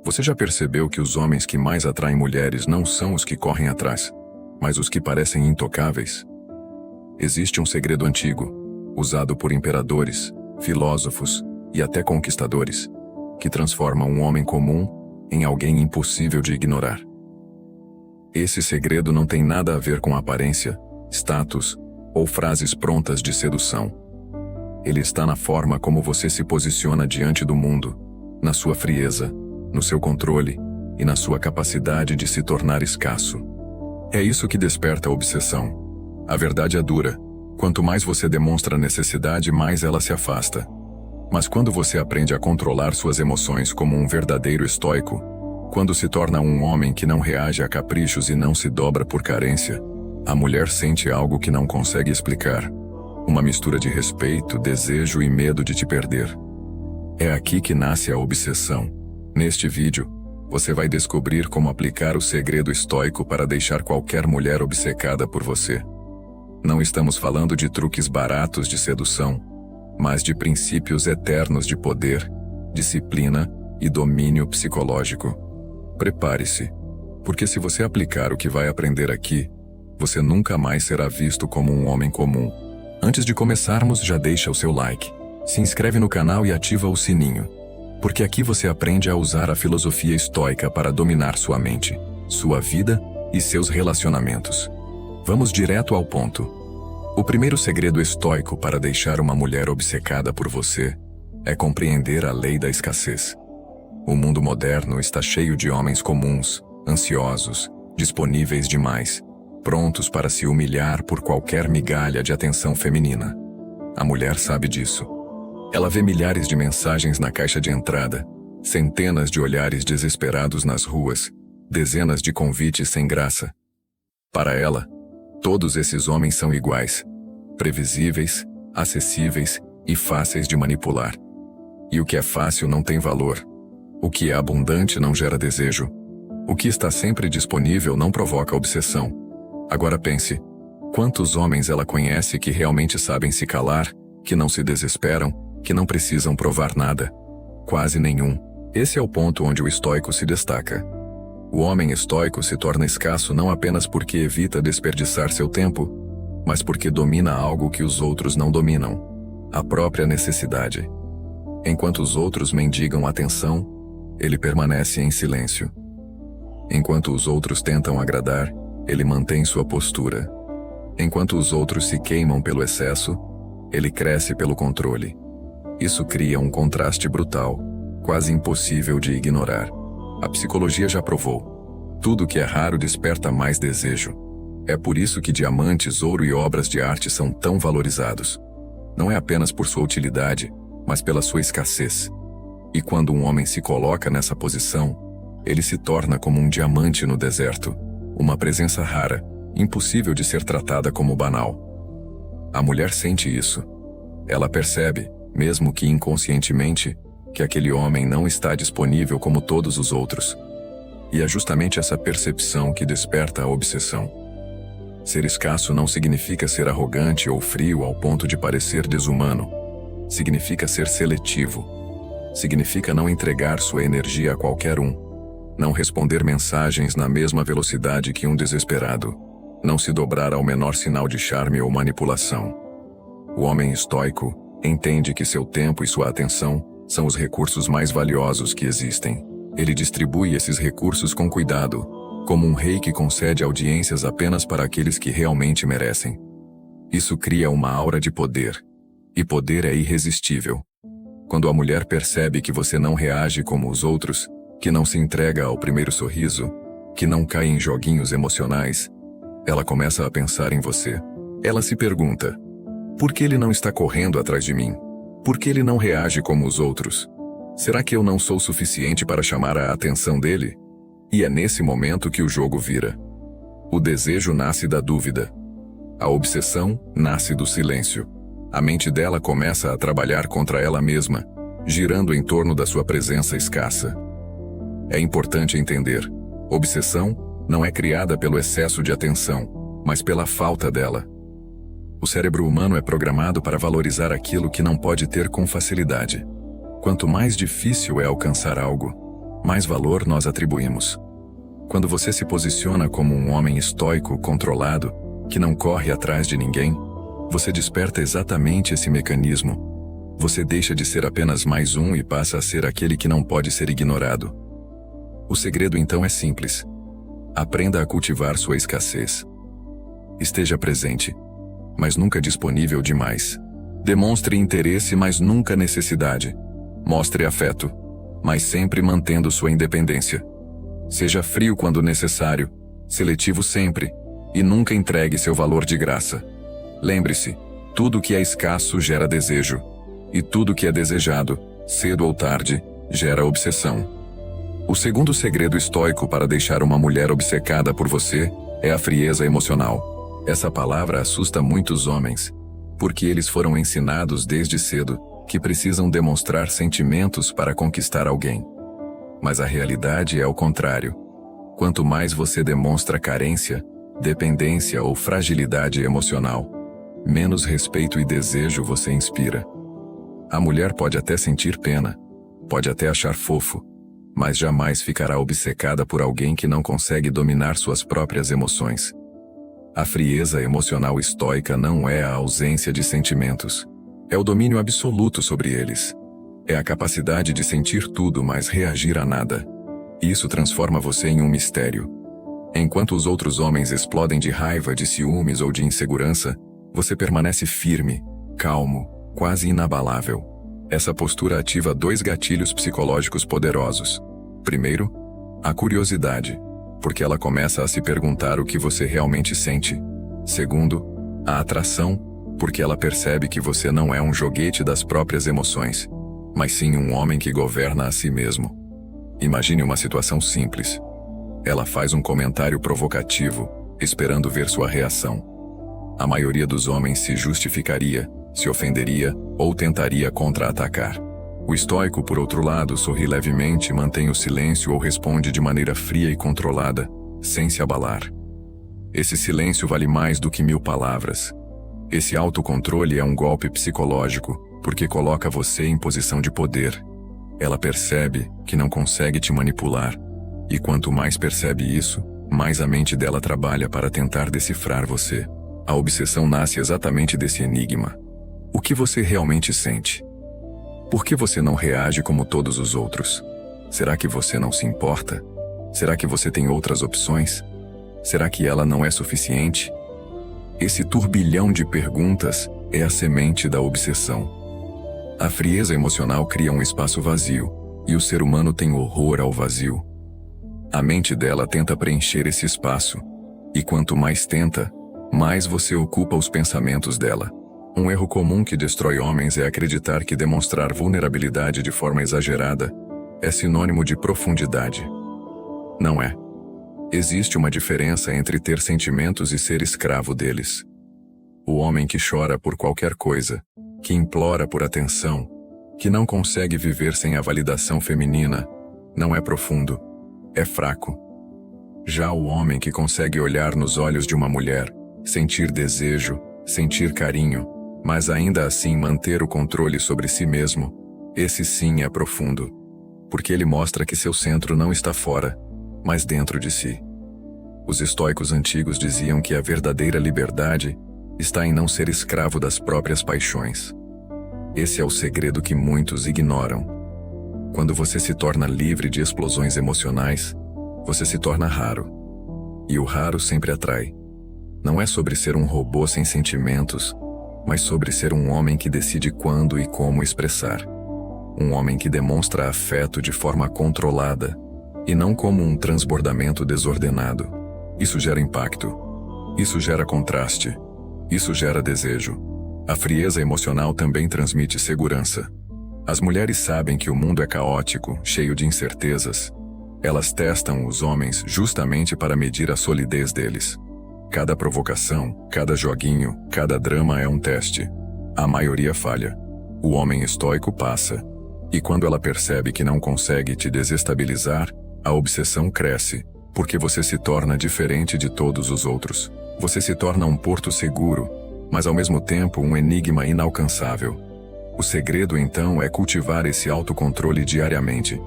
Você já percebeu que os homens que mais atraem mulheres não são os que correm atrás, mas os que parecem intocáveis? Existe um segredo antigo, usado por imperadores, filósofos e até conquistadores, que transforma um homem comum em alguém impossível de ignorar. Esse segredo não tem nada a ver com aparência, status ou frases prontas de sedução. Ele está na forma como você se posiciona diante do mundo, na sua frieza, no seu controle e na sua capacidade de se tornar escasso. É isso que desperta a obsessão. A verdade é dura. Quanto mais você demonstra necessidade, mais ela se afasta. Mas quando você aprende a controlar suas emoções como um verdadeiro estoico, quando se torna um homem que não reage a caprichos e não se dobra por carência, a mulher sente algo que não consegue explicar. Uma mistura de respeito, desejo e medo de te perder. É aqui que nasce a obsessão. Neste vídeo, você vai descobrir como aplicar o segredo estoico para deixar qualquer mulher obcecada por você. Não estamos falando de truques baratos de sedução, mas de princípios eternos de poder, disciplina e domínio psicológico. Prepare-se, porque se você aplicar o que vai aprender aqui, você nunca mais será visto como um homem comum. Antes de começarmos, já deixa o seu like, se inscreve no canal e ativa o sininho, porque aqui você aprende a usar a filosofia estoica para dominar sua mente, sua vida e seus relacionamentos. Vamos direto ao ponto. O primeiro segredo estoico para deixar uma mulher obcecada por você é compreender a lei da escassez. O mundo moderno está cheio de homens comuns, ansiosos, disponíveis demais, prontos para se humilhar por qualquer migalha de atenção feminina. A mulher sabe disso. Ela vê milhares de mensagens na caixa de entrada, centenas de olhares desesperados nas ruas, dezenas de convites sem graça. Para ela, todos esses homens são iguais, previsíveis, acessíveis e fáceis de manipular. E o que é fácil não tem valor. O que é abundante não gera desejo. O que está sempre disponível não provoca obsessão. Agora pense, quantos homens ela conhece que realmente sabem se calar, que não se desesperam, que não precisam provar nada? Quase nenhum. Esse é o ponto onde o estoico se destaca. O homem estoico se torna escasso não apenas porque evita desperdiçar seu tempo, mas porque domina algo que os outros não dominam: a própria necessidade. Enquanto os outros mendigam atenção, ele permanece em silêncio. Enquanto os outros tentam agradar, ele mantém sua postura. Enquanto os outros se queimam pelo excesso, ele cresce pelo controle. Isso cria um contraste brutal, quase impossível de ignorar. A psicologia já provou. Tudo que é raro desperta mais desejo. É por isso que diamantes, ouro e obras de arte são tão valorizados. Não é apenas por sua utilidade, mas pela sua escassez. E quando um homem se coloca nessa posição, ele se torna como um diamante no deserto, uma presença rara, impossível de ser tratada como banal. A mulher sente isso. Ela percebe, mesmo que inconscientemente, que aquele homem não está disponível como todos os outros. E é justamente essa percepção que desperta a obsessão. Ser escasso não significa ser arrogante ou frio ao ponto de parecer desumano. Significa ser seletivo. Significa não entregar sua energia a qualquer um, não responder mensagens na mesma velocidade que um desesperado, não se dobrar ao menor sinal de charme ou manipulação. O homem estoico entende que seu tempo e sua atenção são os recursos mais valiosos que existem. Ele distribui esses recursos com cuidado, como um rei que concede audiências apenas para aqueles que realmente merecem. Isso cria uma aura de poder, e poder é irresistível. Quando a mulher percebe que você não reage como os outros, que não se entrega ao primeiro sorriso, que não cai em joguinhos emocionais, ela começa a pensar em você. Ela se pergunta: por que ele não está correndo atrás de mim? Por que ele não reage como os outros? Será que eu não sou suficiente para chamar a atenção dele? E é nesse momento que o jogo vira. O desejo nasce da dúvida. A obsessão nasce do silêncio. A mente dela começa a trabalhar contra ela mesma, girando em torno da sua presença escassa. É importante entender: obsessão não é criada pelo excesso de atenção, mas pela falta dela. O cérebro humano é programado para valorizar aquilo que não pode ter com facilidade. Quanto mais difícil é alcançar algo, mais valor nós atribuímos. Quando você se posiciona como um homem estoico, controlado, que não corre atrás de ninguém, você desperta exatamente esse mecanismo. Você deixa de ser apenas mais um e passa a ser aquele que não pode ser ignorado. O segredo então é simples. Aprenda a cultivar sua escassez. Esteja presente, mas nunca disponível demais. Demonstre interesse, mas nunca necessidade. Mostre afeto, mas sempre mantendo sua independência. Seja frio quando necessário, seletivo sempre, e nunca entregue seu valor de graça. Lembre-se, tudo que é escasso gera desejo, e tudo que é desejado, cedo ou tarde, gera obsessão. O segundo segredo estoico para deixar uma mulher obcecada por você é a frieza emocional. Essa palavra assusta muitos homens, porque eles foram ensinados desde cedo que precisam demonstrar sentimentos para conquistar alguém. Mas a realidade é o contrário. Quanto mais você demonstra carência, dependência ou fragilidade emocional, menos respeito e desejo você inspira. A mulher pode até sentir pena, pode até achar fofo, mas jamais ficará obcecada por alguém que não consegue dominar suas próprias emoções. A frieza emocional estoica não é a ausência de sentimentos. É o domínio absoluto sobre eles. É a capacidade de sentir tudo, mas reagir a nada. Isso transforma você em um mistério. Enquanto os outros homens explodem de raiva, de ciúmes ou de insegurança, você permanece firme, calmo, quase inabalável. Essa postura ativa dois gatilhos psicológicos poderosos. Primeiro, a curiosidade, porque ela começa a se perguntar o que você realmente sente. Segundo, a atração, porque ela percebe que você não é um joguete das próprias emoções, mas sim um homem que governa a si mesmo. Imagine uma situação simples. Ela faz um comentário provocativo, esperando ver sua reação. A maioria dos homens se justificaria, se ofenderia ou tentaria contra-atacar. O estoico, por outro lado, sorri levemente, mantém o silêncio ou responde de maneira fria e controlada, sem se abalar. Esse silêncio vale mais do que 1000 palavras. Esse autocontrole é um golpe psicológico, porque coloca você em posição de poder. Ela percebe que não consegue te manipular, e quanto mais percebe isso, mais a mente dela trabalha para tentar decifrar você. A obsessão nasce exatamente desse enigma. O que você realmente sente? Por que você não reage como todos os outros? Será que você não se importa? Será que você tem outras opções? Será que ela não é suficiente? Esse turbilhão de perguntas é a semente da obsessão. A frieza emocional cria um espaço vazio, e o ser humano tem horror ao vazio. A mente dela tenta preencher esse espaço, e quanto mais tenta, mais você ocupa os pensamentos dela. Um erro comum que destrói homens é acreditar que demonstrar vulnerabilidade de forma exagerada é sinônimo de profundidade. Não é. Existe uma diferença entre ter sentimentos e ser escravo deles. O homem que chora por qualquer coisa, que implora por atenção, que não consegue viver sem a validação feminina, não é profundo, é fraco. Já o homem que consegue olhar nos olhos de uma mulher, sentir desejo, sentir carinho, mas ainda assim manter o controle sobre si mesmo, esse sim é profundo, porque ele mostra que seu centro não está fora, mas dentro de si. Os estoicos antigos diziam que a verdadeira liberdade está em não ser escravo das próprias paixões. Esse é o segredo que muitos ignoram. Quando você se torna livre de explosões emocionais, você se torna raro. E o raro sempre atrai. Não é sobre ser um robô sem sentimentos, mas sobre ser um homem que decide quando e como expressar. Um homem que demonstra afeto de forma controlada, e não como um transbordamento desordenado. Isso gera impacto. Isso gera contraste. Isso gera desejo. A frieza emocional também transmite segurança. As mulheres sabem que o mundo é caótico, cheio de incertezas. Elas testam os homens justamente para medir a solidez deles. Cada provocação, cada joguinho, cada drama é um teste. A maioria falha. O homem estoico passa. E quando ela percebe que não consegue te desestabilizar, a obsessão cresce, porque você se torna diferente de todos os outros. Você se torna um porto seguro, mas ao mesmo tempo um enigma inalcançável. O segredo então é cultivar esse autocontrole diariamente.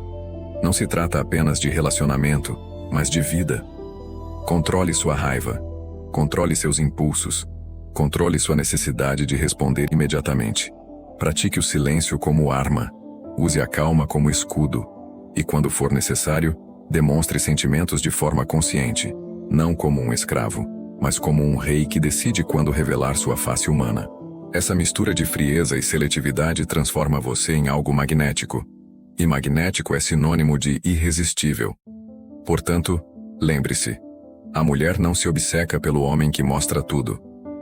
Não se trata apenas de relacionamento, mas de vida. Controle sua raiva. Controle seus impulsos. Controle sua necessidade de responder imediatamente. Pratique o silêncio como arma. Use a calma como escudo. E quando for necessário, demonstre sentimentos de forma consciente, não como um escravo, mas como um rei que decide quando revelar sua face humana. Essa mistura de frieza e seletividade transforma você em algo magnético. E magnético é sinônimo de irresistível. Portanto, lembre-se, a mulher não se obceca pelo homem que mostra tudo.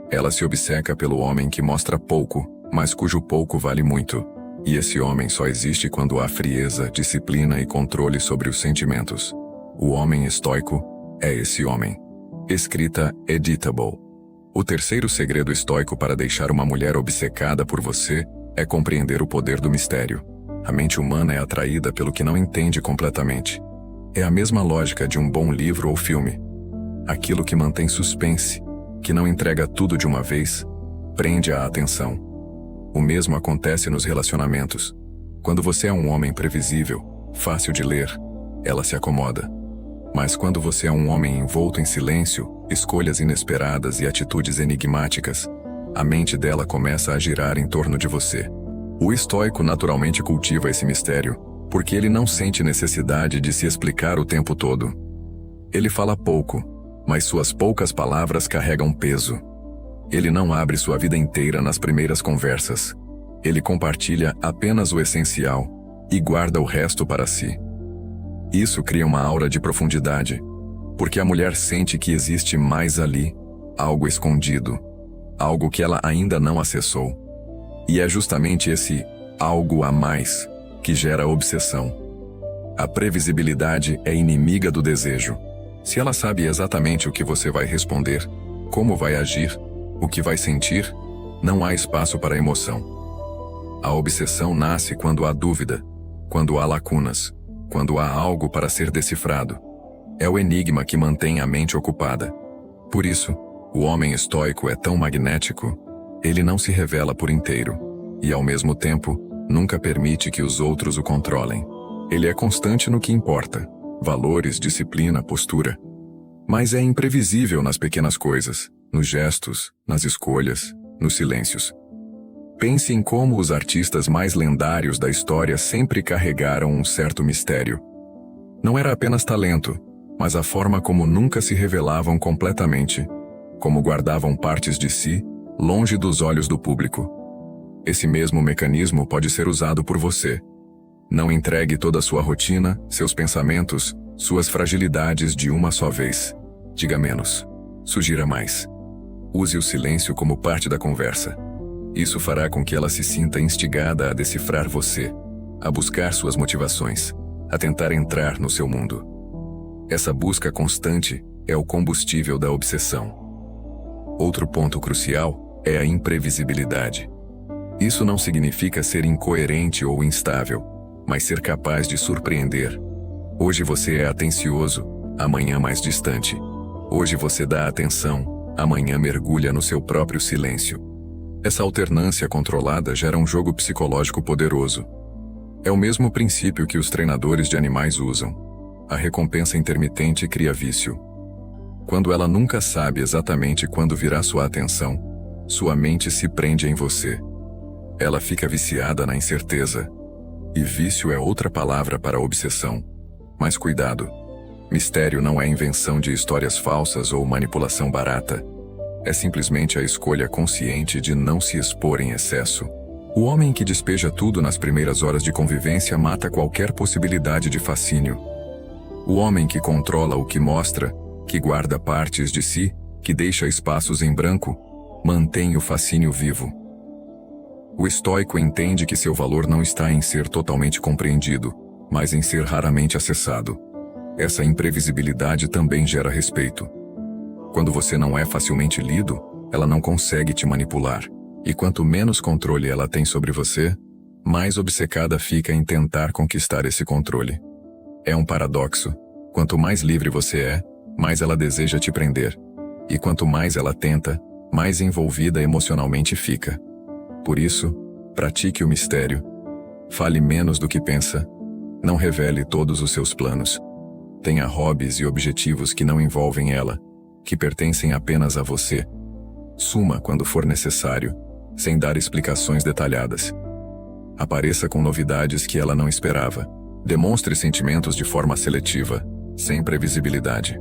Ela se obceca pelo homem que mostra pouco, mas cujo pouco vale muito. E esse homem só existe quando há frieza, disciplina e controle sobre os sentimentos. O homem estoico é esse homem. Escrita Editable. O terceiro segredo estoico para deixar uma mulher obcecada por você é compreender o poder do mistério. A mente humana é atraída pelo que não entende completamente. É a mesma lógica de um bom livro ou filme. Aquilo que mantém suspense, que não entrega tudo de uma vez, prende a atenção. O mesmo acontece nos relacionamentos. Quando você é um homem previsível, fácil de ler, ela se acomoda. Mas quando você é um homem envolto em silêncio, escolhas inesperadas e atitudes enigmáticas, a mente dela começa a girar em torno de você. O estoico naturalmente cultiva esse mistério, porque ele não sente necessidade de se explicar o tempo todo. Ele fala pouco, mas suas poucas palavras carregam peso. Ele não abre sua vida inteira nas primeiras conversas. Ele compartilha apenas o essencial e guarda o resto para si. Isso cria uma aura de profundidade, porque a mulher sente que existe mais ali, algo escondido, algo que ela ainda não acessou. E é justamente esse algo a mais que gera obsessão. A previsibilidade é inimiga do desejo. Se ela sabe exatamente o que você vai responder, como vai agir, o que vai sentir, não há espaço para emoção. A obsessão nasce quando há dúvida, quando há lacunas, quando há algo para ser decifrado. É o enigma que mantém a mente ocupada. Por isso, o homem estoico é tão magnético. Ele não se revela por inteiro, e ao mesmo tempo, nunca permite que os outros o controlem. Ele é constante no que importa: valores, disciplina, postura. Mas é imprevisível nas pequenas coisas, nos gestos, nas escolhas, nos silêncios. Pense em como os artistas mais lendários da história sempre carregaram um certo mistério. Não era apenas talento, mas a forma como nunca se revelavam completamente, como guardavam partes de si, longe dos olhos do público. Esse mesmo mecanismo pode ser usado por você. Não entregue toda a sua rotina, seus pensamentos, suas fragilidades de uma só vez. Diga menos. Sugira mais. Use o silêncio como parte da conversa. Isso fará com que ela se sinta instigada a decifrar você, a buscar suas motivações, a tentar entrar no seu mundo. Essa busca constante é o combustível da obsessão. Outro ponto crucial é a imprevisibilidade. Isso não significa ser incoerente ou instável, mas ser capaz de surpreender. Hoje você é atencioso, amanhã mais distante. Hoje você dá atenção, amanhã mergulha no seu próprio silêncio. Essa alternância controlada gera um jogo psicológico poderoso. É o mesmo princípio que os treinadores de animais usam. A recompensa intermitente cria vício. Quando ela nunca sabe exatamente quando virá sua atenção, sua mente se prende em você. Ela fica viciada na incerteza. E vício é outra palavra para obsessão. Mas cuidado. Mistério não é invenção de histórias falsas ou manipulação barata. É simplesmente a escolha consciente de não se expor em excesso. O homem que despeja tudo nas primeiras horas de convivência mata qualquer possibilidade de fascínio. O homem que controla o que mostra, que guarda partes de si, que deixa espaços em branco, mantém o fascínio vivo. O estoico entende que seu valor não está em ser totalmente compreendido, mas em ser raramente acessado. Essa imprevisibilidade também gera respeito. Quando você não é facilmente lido, ela não consegue te manipular. E quanto menos controle ela tem sobre você, mais obcecada fica em tentar conquistar esse controle. É um paradoxo. Quanto mais livre você é, mais ela deseja te prender. E quanto mais ela tenta, mais envolvida emocionalmente fica. Por isso, pratique o mistério. Fale menos do que pensa. Não revele todos os seus planos. Tenha hobbies e objetivos que não envolvem ela, que pertencem apenas a você. Suma quando for necessário, sem dar explicações detalhadas. Apareça com novidades que ela não esperava. Demonstre sentimentos de forma seletiva, sem previsibilidade.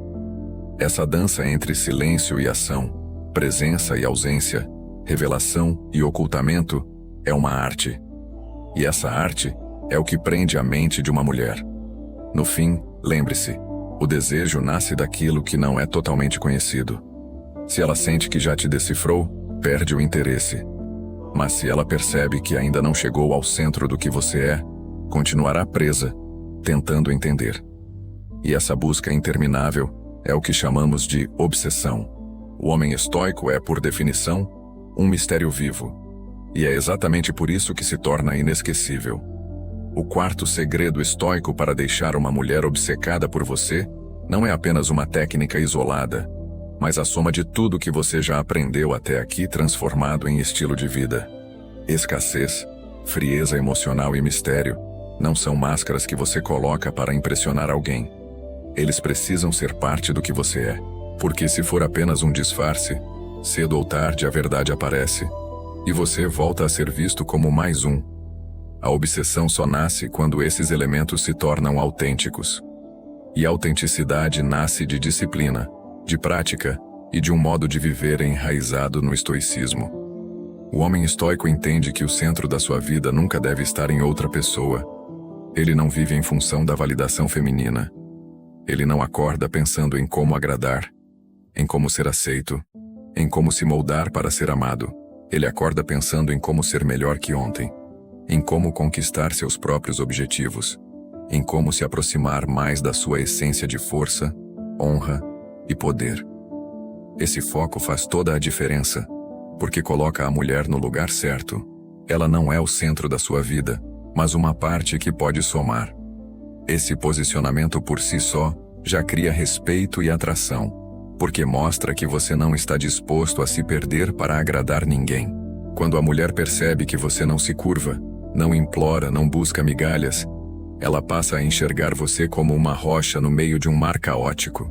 Essa dança entre silêncio e ação, presença e ausência, revelação e ocultamento é uma arte. E essa arte é o que prende a mente de uma mulher. No fim, lembre-se, o desejo nasce daquilo que não é totalmente conhecido. Se ela sente que já te decifrou, perde o interesse. Mas se ela percebe que ainda não chegou ao centro do que você é, continuará presa, tentando entender. E essa busca interminável é o que chamamos de obsessão. O homem estoico é, por definição, um mistério vivo. E é exatamente por isso que se torna inesquecível. O quarto segredo estoico para deixar uma mulher obcecada por você não é apenas uma técnica isolada, mas a soma de tudo que você já aprendeu até aqui transformado em estilo de vida. Escassez, frieza emocional e mistério não são máscaras que você coloca para impressionar alguém. Eles precisam ser parte do que você é, porque se for apenas um disfarce, cedo ou tarde a verdade aparece, e você volta a ser visto como mais um. A obsessão só nasce quando esses elementos se tornam autênticos. E a autenticidade nasce de disciplina, de prática e de um modo de viver enraizado no estoicismo. O homem estoico entende que o centro da sua vida nunca deve estar em outra pessoa. Ele não vive em função da validação feminina. Ele não acorda pensando em como agradar, em como ser aceito, em como se moldar para ser amado. Ele acorda pensando em como ser melhor que ontem, em como conquistar seus próprios objetivos, em como se aproximar mais da sua essência de força, honra e poder. Esse foco faz toda a diferença, porque coloca a mulher no lugar certo. Ela não é o centro da sua vida, mas uma parte que pode somar. Esse posicionamento por si só já cria respeito e atração, porque mostra que você não está disposto a se perder para agradar ninguém. Quando a mulher percebe que você não se curva, não implora, não busca migalhas, ela passa a enxergar você como uma rocha no meio de um mar caótico.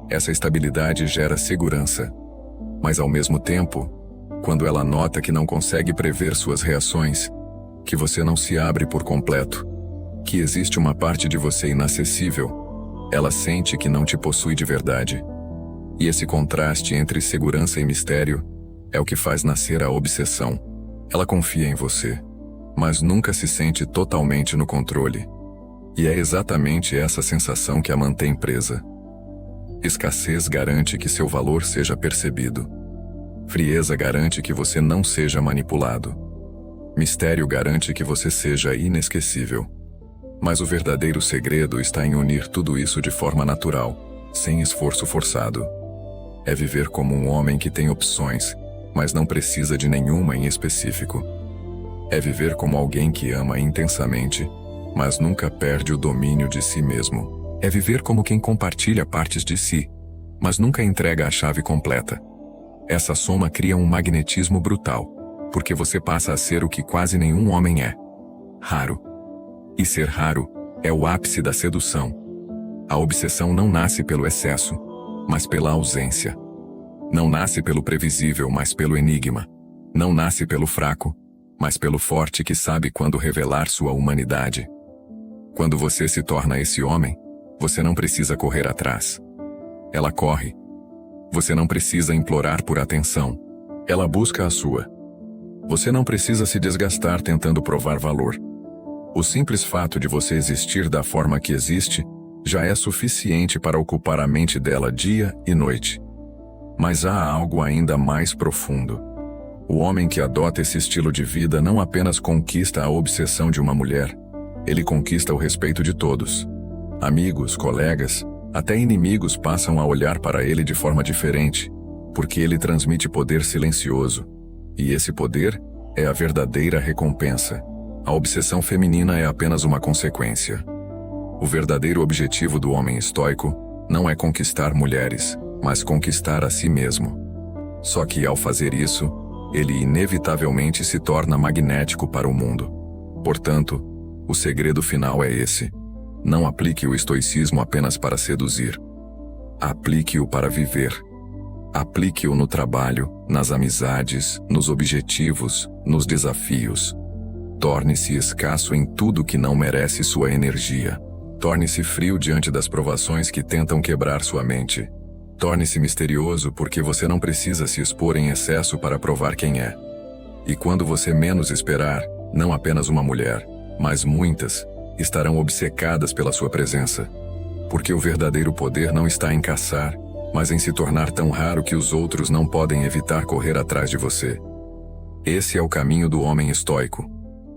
Essa estabilidade gera segurança, mas ao mesmo tempo, quando ela nota que não consegue prever suas reações, que você não se abre por completo, que existe uma parte de você inacessível, ela sente que não te possui de verdade. E esse contraste entre segurança e mistério é o que faz nascer a obsessão. Ela confia em você, mas nunca se sente totalmente no controle. E é exatamente essa sensação que a mantém presa. Escassez garante que seu valor seja percebido. Frieza garante que você não seja manipulado. Mistério garante que você seja inesquecível. Mas o verdadeiro segredo está em unir tudo isso de forma natural, sem esforço forçado. É viver como um homem que tem opções, mas não precisa de nenhuma em específico. É viver como alguém que ama intensamente, mas nunca perde o domínio de si mesmo. É viver como quem compartilha partes de si, mas nunca entrega a chave completa. Essa soma cria um magnetismo brutal, porque você passa a ser o que quase nenhum homem é: raro. E ser raro é o ápice da sedução. A obsessão não nasce pelo excesso, mas pela ausência. Não nasce pelo previsível, mas pelo enigma. Não nasce pelo fraco, mas pelo forte que sabe quando revelar sua humanidade. Quando você se torna esse homem, você não precisa correr atrás. Ela corre. Você não precisa implorar por atenção. Ela busca a sua. Você não precisa se desgastar tentando provar valor. O simples fato de você existir da forma que existe já é suficiente para ocupar a mente dela dia e noite. Mas há algo ainda mais profundo. O homem que adota esse estilo de vida não apenas conquista a obsessão de uma mulher, ele conquista o respeito de todos. Amigos, colegas, até inimigos passam a olhar para ele de forma diferente, porque ele transmite poder silencioso. E esse poder é a verdadeira recompensa. A obsessão feminina é apenas uma consequência. O verdadeiro objetivo do homem estoico não é conquistar mulheres, mas conquistar a si mesmo. Só que ao fazer isso, ele inevitavelmente se torna magnético para o mundo. Portanto, o segredo final é esse: Não aplique o estoicismo apenas para seduzir. Aplique-o para viver. Aplique-o no trabalho, nas amizades, nos objetivos, nos desafios. Torne-se escasso em tudo que não merece sua energia. Torne-se frio diante das provações que tentam quebrar sua mente. Torne-se misterioso porque você não precisa se expor em excesso para provar quem é. E quando você menos esperar, não apenas uma mulher, mas muitas, estarão obcecadas pela sua presença. Porque o verdadeiro poder não está em caçar, mas em se tornar tão raro que os outros não podem evitar correr atrás de você. Esse é o caminho do homem estoico.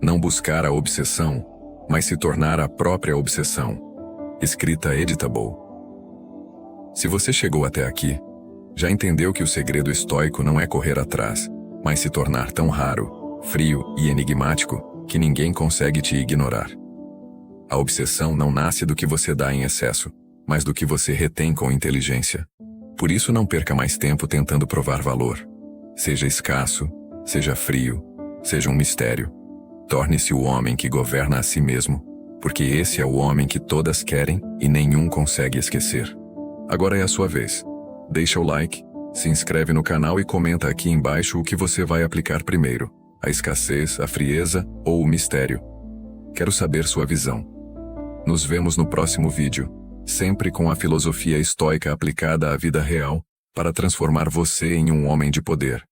Não buscar a obsessão, mas se tornar a própria obsessão. Escrita Editable. Se você chegou até aqui, já entendeu que o segredo estoico não é correr atrás, mas se tornar tão raro, frio e enigmático que ninguém consegue te ignorar. A obsessão não nasce do que você dá em excesso, mas do que você retém com inteligência. Por isso não perca mais tempo tentando provar valor. Seja escasso, seja frio, seja um mistério. Torne-se o homem que governa a si mesmo, porque esse é o homem que todas querem e nenhum consegue esquecer. Agora é a sua vez. Deixa o like, se inscreve no canal e comenta aqui embaixo o que você vai aplicar primeiro, a escassez, a frieza ou o mistério. Quero saber sua visão. Nos vemos no próximo vídeo, sempre com a filosofia estoica aplicada à vida real, para transformar você em um homem de poder.